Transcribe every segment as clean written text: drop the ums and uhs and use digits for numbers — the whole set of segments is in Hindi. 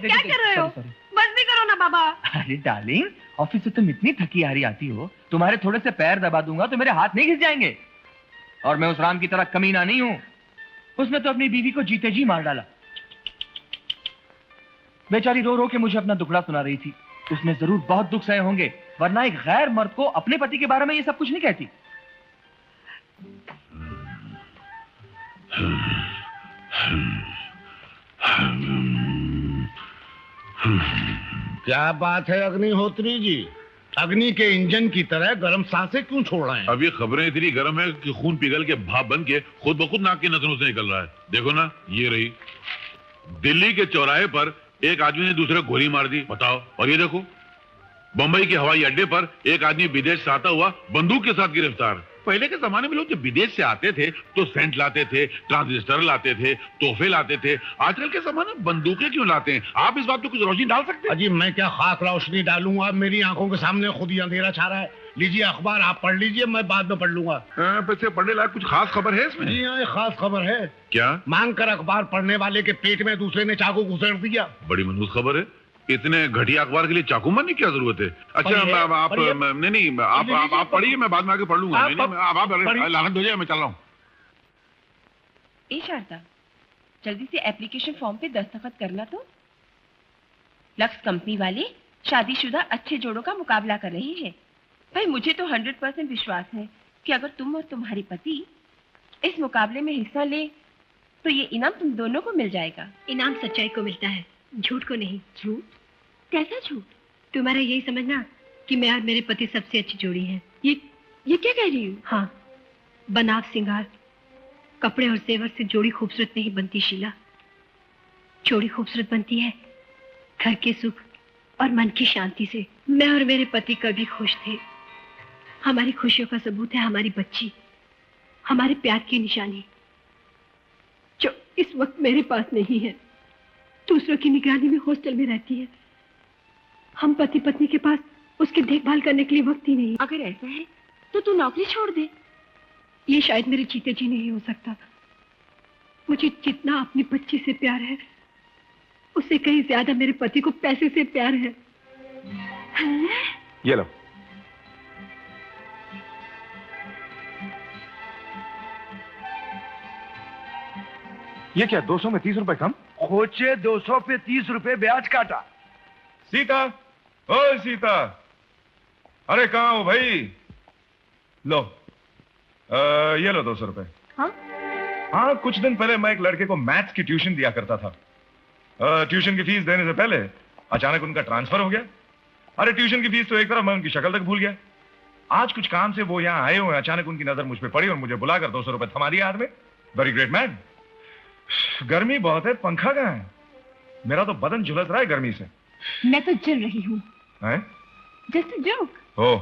क्या कर रहे हो? बस भी करो ना बाबा। अरे डार्लिंग, ऑफिस से तुम इतनी थकी हारी आती हो, तुम्हारे थोड़े से पैर दबा दूंगा तो मेरे हाथ नहीं घिस जाएंगे। और मैं उस राम की तरह कमीना नहीं हूं। उसने तो अपनी बीवी को जीते जी मार डाला। बेचारी रो रो के मुझे अपना दुखड़ा सुना रही थी। उसने जरूर बहुत दुख सहे होंगे, वरना एक गैर मर्द को अपने पति के बारे में ये सब कुछ नहीं कहती। क्या बात है अग्निहोत्री जी, अग्नि के इंजन की तरह गर्म सांसें क्यों छोड़ रहे हैं? अब ये खबरें इतनी गर्म है कि खून पिघल के भाप बन के खुद ब खुद नाक की नसों से निकल रहा है। देखो ना, ये रही। दिल्ली के चौराहे पर एक आदमी ने दूसरे को गोली मार दी, बताओ। और ये देखो, बंबई के हवाई अड्डे पर एक आदमी विदेश से आता हुआ बंदूक के साथ गिरफ्तार। पहले के जमाने में लोग जब विदेश से आते थे तो सेंट लाते थे, ट्रांजिस्टर लाते थे, तोहफे लाते थे। आजकल के जमाने में बंदूकें क्यों लाते हैं? आप इस बात पे कुछ रोशनी डाल सकते हैं? अजी मैं क्या खास रोशनी डालूंगा, मेरी आंखों के सामने खुद ही अंधेरा छा रहा है। लीजिए अखबार, आप पढ़ लीजिए, मैं बाद में पढ़ लूंगा। पैसे पढ़ने लायक कुछ खास खबर है इसमें? जी हाँ, एक खास खबर है। क्या? मांग कर अखबार पढ़ने वाले के पेट में दूसरे ने चाकू घुसेड़ दिया। बड़ी मनहूस खबर है। इतने घटिया अखबार के लिए चाकू मारने की क्या जरूरत है? अच्छा आप नहीं, आप पढ़िए, मैं बाद में आके पढ़ लूंगा। आप लानत हो जाए, मैं चल रहा हूँ। ए शारदा, जल्दी से एप्लीकेशन फॉर्म पे दस्तखत करना। तो लक्स कंपनी वाले शादीशुदा अच्छे जोड़ों का मुकाबला कर रहे हैं। भाई मुझे तो 100% विश्वास है कि अगर तुम और तुम्हारी पति इस मुकाबले में हिस्सा ले तो ये इनाम तुम दोनों को मिल जाएगा। इनाम सच्चाई को मिलता है, झूठ को नहीं। झूठ? कैसा झूठ? तुम्हारा यही समझना कि मैं और मेरे पति सबसे अच्छी जोड़ी है। ये क्या कह रही हूँ? हाँ, बनाव सिंगार, कपड़े और जेवर से जोड़ी खूबसूरत नहीं बनती शीला। जोड़ी खूबसूरत बनती है घर के सुख और मन की शांति से। मैं और मेरे पति कभी खुश थे। हमारी खुशियों का सबूत है हमारी बच्ची, हमारे प्यार की निशानी, जो इस वक्त मेरे पास नहीं है। दूसरों की निगरानी में हॉस्टल में रहती है। हम पति पत्नी के पास उसकी देखभाल करने के लिए वक्त ही नहीं। अगर ऐसा है तो तू नौकरी छोड़ दे। ये शायद मेरे जीते जी नहीं हो सकता। मुझे जितना अपनी बच्ची से प्यार है, उससे कहीं ज्यादा मेरे पति को पैसे से प्यार है। ये लो। ये क्या, 200 में 30 रुपए कम? खोचे 200 पे 30 रुपए ब्याज काटा। सीता, ओ सीता, अरे कहाँ हो भाई? लो, ये लो 200 रुपए। हाँ, कुछ दिन पहले मैं एक लड़के को मैथ्स की ट्यूशन दिया करता था। ट्यूशन की फीस देने से पहले अचानक उनका ट्रांसफर हो गया। अरे ट्यूशन की फीस तो एक तरफ, मैं उनकी शक्ल तक भूल गया। आज कुछ काम से वो यहाँ आए हुए, अचानक उनकी नजर मुझ पे पड़ी और मुझे बुलाकर 200 रुपए थमा दिया हाथ में। Very great man. गर्मी बहुत है, पंखा कहाँ है? मेरा तो बदन झुलस रहा है गर्मी से। मैं तो जल रही हूँ। Just joke. ओह,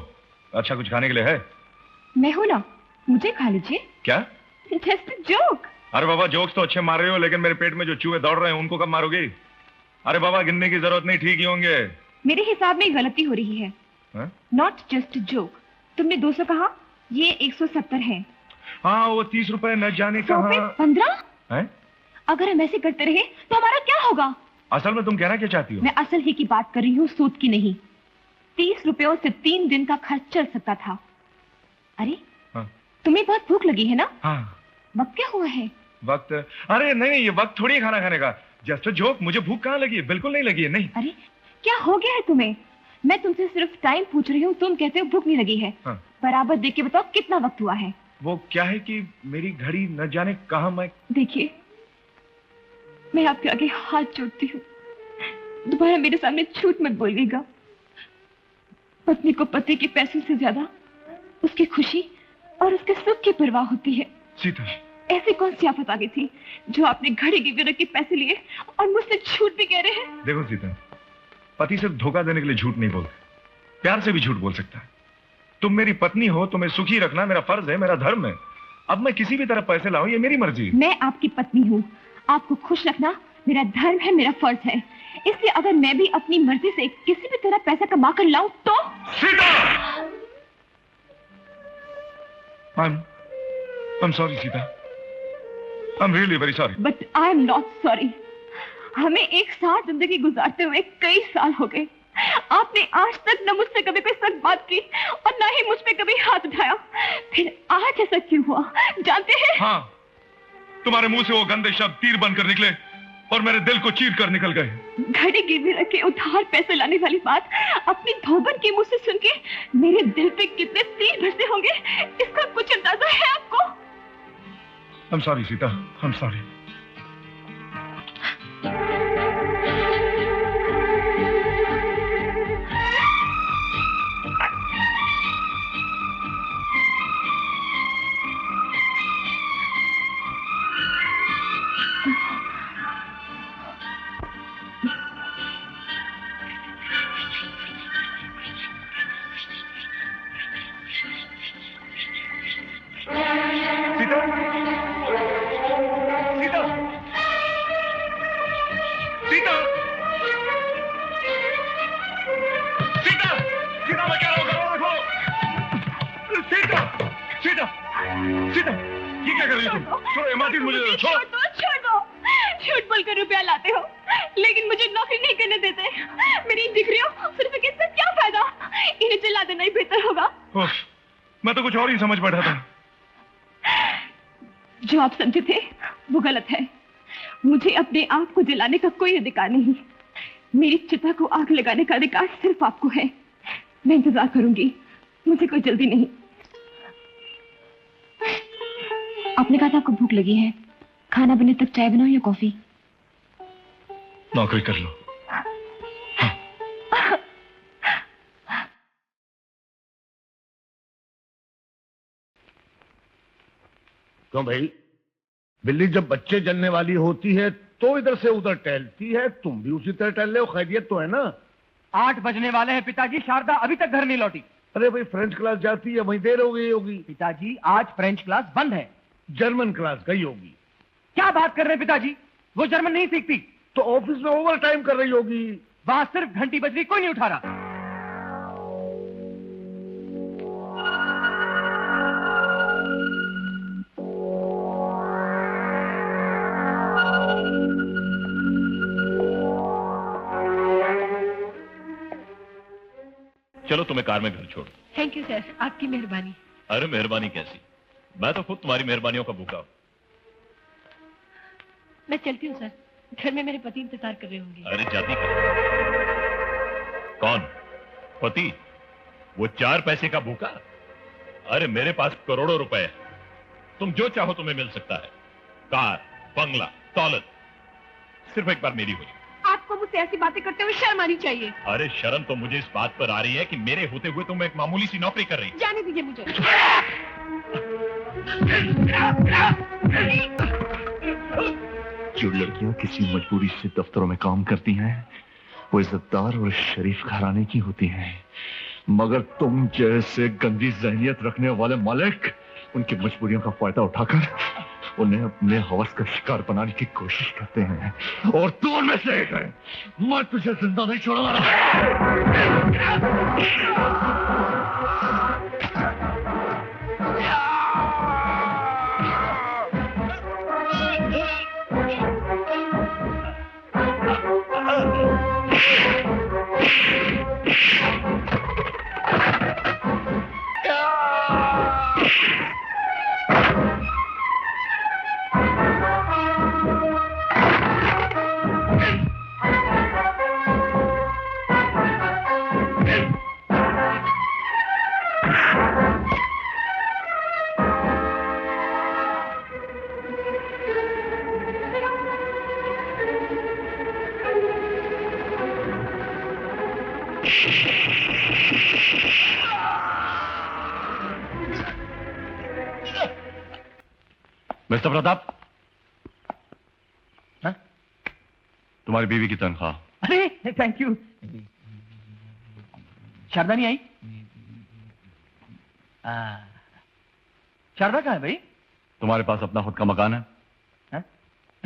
अच्छा कुछ खाने के लिए है? मैं हूँ ना, मुझे खा लीजिए। क्या? Just joke. अरे बाबा, जोक्स तो अच्छे मार रहे हो, लेकिन मेरे पेट में जो चूहे दौड़ रहे हैं उनको कब मारोगे? अरे बाबा, गिनने की जरूरत नहीं, ठीक ही होंगे। मेरे हिसाब में गलती हो रही है। Not just joke. तुमने 200 कहा, ये 170 है। हाँ, वो 30 रुपए न जाने कहाँ। 15? है? अगर हम ऐसे करते रहे तो हमारा क्या होगा? असल में तुम कहना क्या चाहती हो? मैं असल ही की बात कर रही हूँ, सूद की नहीं। 30 रुपयों से 3 दिन का खर्च चल सकता था। अरे तुम्हें बहुत भूख लगी है ना? हाँ। वक्त क्या हुआ है? वक्त? अरे नहीं, ये वक्त थोड़ी है खाना खाने का। Just joke. मुझे भूख कहाँ लगी है? बिल्कुल नहीं लगी है। नहीं। अरे क्या हो गया है तुम्हें? मैं तुमसे सिर्फ टाइम पूछ रही हूँ, तुम कहते हो भूख नहीं लगी है। बराबर देख के बताओ कितना वक्त हुआ है। वो क्या है कि मेरी घड़ी न जाने कहाँ। मैं देखिए, मैं आपके आगे हाथ जोड़ती हूँ, दोबारा मेरे सामने झूठ मत बोलिएगा। पत्नी को पति के पैसों से ज्यादा उसकी खुशी और उसके सुख की परवाह होती है। सीता, ऐसी कौन सी आफत आ गई थी जो आपने घड़ी गिरवी के पैसे लिए और मुझसे झूठ भी कह रहे हैं? देखो सीता, पति सिर्फ धोखा देने के लिए झूठ नहीं बोलते, प्यार से भी झूठ बोल सकता है। तुम मेरी पत्नी हो, तुम्हें सुखी रखना मेरा फर्ज है, मेरा धर्म है। अब मैं किसी भी तरह पैसे लाऊं, ये मेरी मर्जी। मैं आपकी पत्नी हूँ, आपको खुश रखना मेरा धर्म है, मेरा फर्ज है। इसलिए अगर मैं भी अपनी मर्जी से किसी भी तरह पैसा कमा कर लाऊं तो। Sita! I'm sorry, Sita. I'm really very sorry. But I am not sorry. हमें एक साथ जिंदगी गुजारते हुए कई साल हो गए। आपने आज तक न मुझसे कभी कोई सख्त बात की और न ही मुझ पे कभी हाथ उठाया। फिर आज ऐसा क्यों हुआ जानते हैं? हाँ, तुम्हारे मुंह से वो गंदे शब्द तीर बनकर निकले और मेरे दिल को चीर कर निकल गए। घड़ी गिरवी रख के उधार पैसे लाने वाली बात अपनी धोबन के मुंह से सुन के मेरे दिल पे कितने तीर बरसे होंगे, इसका कुछ अंदाजा है आपको? I'm sorry, Sita, I'm sorry. मैं तो कुछ और ही समझ बैठा था। जो आप समझे थे वो गलत है। मुझे अपने आप को जलाने का कोई अधिकार नहीं। मेरी चिता को आग लगाने का अधिकार सिर्फ आपको है। मैं इंतजार करूंगी, मुझे कोई जल्दी नहीं। आपने कहा था आपको भूख लगी है, खाना बनने तक चाय बनाओ या कॉफी? नौकरी कर लो। क्यों भाई, बिल्ली जब बच्चे जलने वाली होती है तो इधर से उधर टहलती है, तुम भी उसी तरह टहल रहे हो। खैरियत तो है ना? 8 बजने वाले हैं पिताजी, शारदा अभी तक घर नहीं लौटी। अरे भाई, फ्रेंच क्लास जाती है, वहीं देर हो गई होगी। पिताजी आज फ्रेंच क्लास बंद है। जर्मन क्लास गई होगी। क्या बात कर रहे हैं पिताजी, वो जर्मन नहीं सीखती। तो ऑफिस में ओवर टाइम कर रही होगी। वहां सिर्फ घंटी बज रही, कोई नहीं उठा रहा। चलो तुम्हें कार में घर छोड़। थैंक यू सर, आपकी मेहरबानी। अरे मेहरबानी कैसी, मैं तो खुद तुम्हारी मेहरबानियों का भूखा हूं। मैं चलती हूँ सर, घर में मेरे पति इंतजार कर रहे होंगे। अरे जाती कौन? पति? वो 4 पैसे का भूखा? अरे मेरे पास करोड़ों रुपए है, तुम जो चाहो तुम्हें मिल सकता है। कार, बंगला, दौलत, सिर्फ एक बार मेरी हुई। आपको मुझसे ऐसी बातें करते हुए शर्म आनी चाहिए। अरे शर्म तो मुझे इस बात पर आ रही है कि मेरे होते हुए तुम एक मामूली सी नौकरी कर रही। जाने दीजिए मुझे। जो लड़कियां किसी मजबूरी से दफ्तरों में काम करती हैं, वो इज्जतदार और शरीफ घराने की होती हैं, मगर तुम जैसे गंदी जहनियत रखने वाले मालिक उनकी मजबूरियों का फायदा उठाकर उन्हें अपने हवस का शिकार बनाने की कोशिश करते हैं, और तू उनमें से एक है। मैं तुझे जिंदा नहीं छोड़ूंगा। मिस्टर प्रताप, तुम्हारी बीवी की तनख्वाह। अरे थैंक यू। शारदा नहीं आई? शारदा कहाँ है भाई? तुम्हारे पास अपना खुद का मकान है?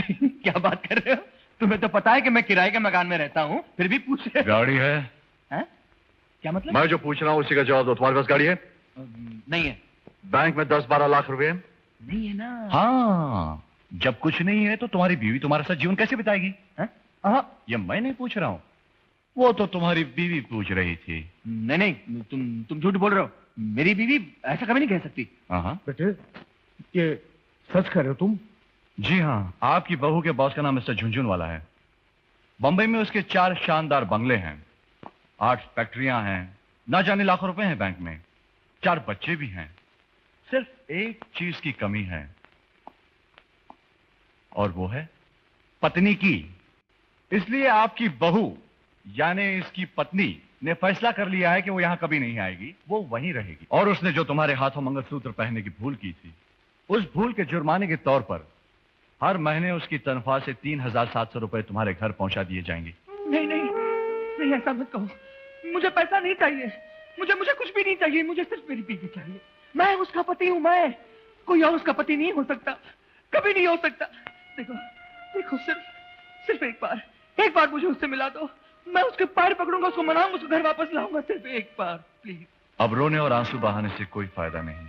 क्या बात कर रहे हो? तुम्हें तो पता है कि मैं किराए के मकान में रहता हूँ, फिर भी पूछ रहे हो। गाड़ी है? क्या मतलब? मैं जो पूछ रहा हूँ उसी का जवाब दो। तुम्हारे पास गाड़ी है? नहीं है। बैंक में 10-12 लाख रुपए? नहीं है ना। हाँ, जब कुछ नहीं है तो तुम्हारी बीवी तुम्हारे साथ जीवन कैसे बिताएगी? हाँ, ये मैं नहीं पूछ रहा हूँ, वो तो तुम्हारी बीवी पूछ रही थी। नहीं नहीं, तुम झूठ बोल रहे हो। मेरी बीवी ऐसा कभी नहीं कह सकती। हाँ बेटे, ये सच कह रहे हो तुम? जी हाँ, आपकी बहू के बॉस का नाम मिस्टर झुंझुनवाला है। बंबई में उसके 4 शानदार बंगले हैं, 8 फैक्ट्रियां हैं, ना जाने लाखों रुपए हैं बैंक में, 4 बच्चे भी हैं। सिर्फ एक चीज की कमी है, और वो है पत्नी की। इसलिए आपकी बहू यानी इसकी पत्नी ने फैसला कर लिया है कि वो यहां कभी नहीं आएगी, वो वहीं रहेगी। और उसने जो तुम्हारे हाथों मंगलसूत्र पहनने की भूल की थी, उस भूल के जुर्माने के तौर पर हर महीने उसकी तनख्वाह से 3700 रुपए तुम्हारे घर पहुंचा दिए जाएंगे। नहीं नहीं नहीं, ऐसा मत कहो। मुझे पैसा नहीं चाहिए, मुझे कुछ भी नहीं चाहिए। मुझे सिर्फ मेरी बीवी चाहिए। मैं उसका पति हूं। मैं, कोई और उसका पति नहीं हो सकता, कभी नहीं हो सकता। देखो देखो, सिर्फ एक बार मुझे उससे मिला दो। मैं उसके पैर पकड़ूंगा, उसको मनाऊंगा, उसको घर वापस लाऊंगा। सिर्फ एक बार प्लीज। अब रोने और आंसू बहाने से कोई फायदा नहीं,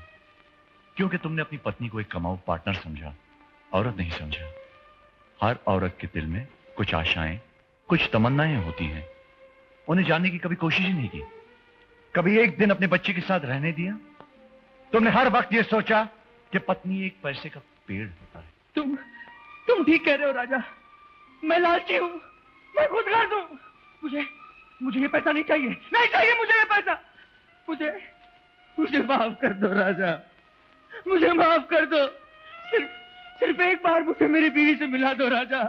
क्योंकि तुमने अपनी पत्नी को एक कमाऊ पार्टनर समझा, औरत नहीं समझा। हर औरत के दिल में कुछ आशाएं, कुछ तमन्नाएं होती हैं, उन्हें जानने की कभी कोशिश ही नहीं की। कभी एक दिन अपने बच्चे के साथ रहने दिया? तुमने हर वक्त ये सोचा कि पत्नी एक पैसे का पेड़ होता है। तुम ठीक कह रहे हो राजा। मैं लालची हूं, मैं खुदगर्ज हूं। मुझे ये पैसा नहीं चाहिए, नहीं चाहिए मुझे ये पैसा। मुझे माफ कर दो राजा, मुझे माफ कर दो। सिर्फ एक बार मुझे मेरी बीवी से मिला दो राजा।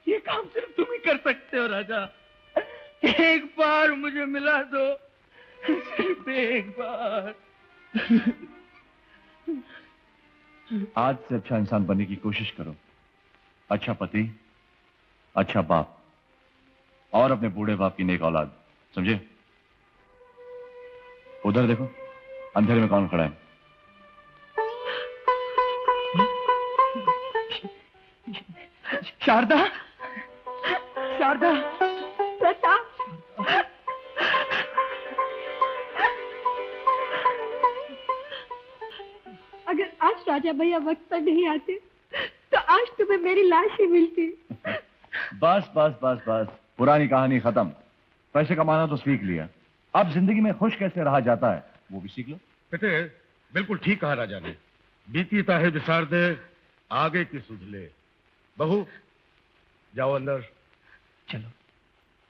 ये काम सिर्फ तुम ही कर सकते हो राजा। एक बार मुझे मिला दो, सिर्फ एक बार। आज से अच्छा इंसान बनने की कोशिश करो। अच्छा पति, अच्छा बाप, और अपने बूढ़े बाप की नेक औलाद। समझे? उधर देखो, अंधेरे में कौन खड़ा है? शारदा, शारदा, प्रताप, अगर आज राजा भैया वक्त पर नहीं आते तो आज तुम्हें मेरी लाश ही मिलती। बस बस बस बस, पुरानी कहानी खत्म। पैसे कमाना तो सीख लिया, अब जिंदगी में खुश कैसे रहा जाता है वो भी सीख लो। बेटे, बिल्कुल ठीक कहा राजा ने। बीती ताहे विसार दे, आगे की सुध ले। बहू, जाओ अंदर। चलो।